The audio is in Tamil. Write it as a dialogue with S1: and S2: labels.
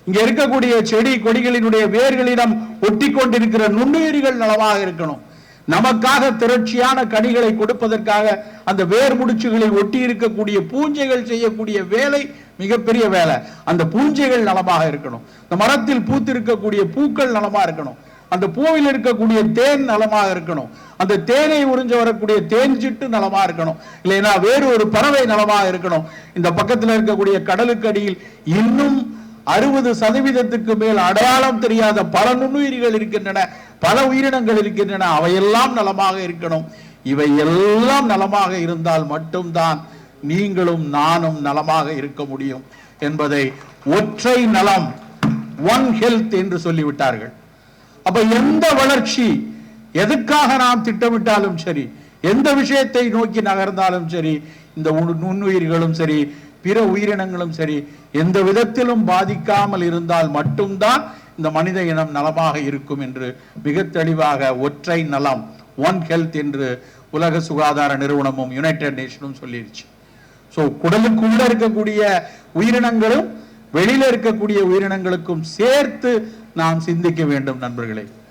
S1: இங்க இருக்கக்கூடிய செடி கொடிகளினுடைய வேர்களிடம் ஒட்டி கொண்டிருக்கிற நுண்ணுயிரிகள் நலமாக இருக்கணும். நமக்காக திரட்சியான கனிகளை கொடுப்பதற்காக அந்த வேர் முடிச்சுகளில் ஒட்டி இருக்கக்கூடிய பூஞ்சைகள் செய்யக்கூடிய வேலை மிகப்பெரிய வேலை. அந்த பூஞ்சைகள் நலமாக இருக்கணும். இந்த மரத்தில் பூத்திருக்கக்கூடிய பூக்கள் நலமா இருக்கணும். அந்த பூவில் இருக்கக்கூடிய தேன் நலமாக இருக்கணும். அந்த தேனை உறிஞ்ச வரக்கூடிய தேன் சிட்டு நலமா இருக்கணும். இல்லைன்னா வேறு ஒரு பறவை நலமாக இருக்கணும். இந்த பக்கத்தில் இருக்கக்கூடிய கடலுக்கு அடியில் இன்னும் 60% மேல் அடையாளம் தெரியாத பல நுண்ணுயிரிகள் இருக்கின்றன, பல உயிரினங்கள் இருக்கின்றன. அவையெல்லாம் நலமாக இருக்கணும். இவை எல்லாம் நலமாக இருந்தால் மட்டும்தான் நீங்களும் நானும் நலமாக இருக்க முடியும் என்பதை ஒற்றை நலம், ஒன் ஹெல்த் என்று சொல்லிவிட்டார்கள். அப்ப எந்த வளர்ச்சி எதுக்காக நாம் திட்டமிட்டாலும் சரி, எந்த விஷயத்தை நோக்கி நகர்ந்தாலும் சரி, இந்த நுண்ணுயிர்களும் சரி பிற உயிரினங்களும் சரி எந்த விதத்திலும் பாதிக்காமல் இருந்தால் மட்டும்தான் இந்த மனித இனம் நலமாக இருக்கும் என்று மிக தெளிவாக ஒற்றை நலம், ஒன் ஹெல்த் என்று உலக சுகாதார நிறுவனமும் யுனைடெட் நேஷனும் சொல்லிருச்சு. சோ குடலுக்குள்ள இருக்கக்கூடிய உயிரினங்களும் வெளியில இருக்கக்கூடிய உயிரினங்களுக்கும் சேர்த்து நாம் சிந்திக்க வேண்டும் நண்பர்களே.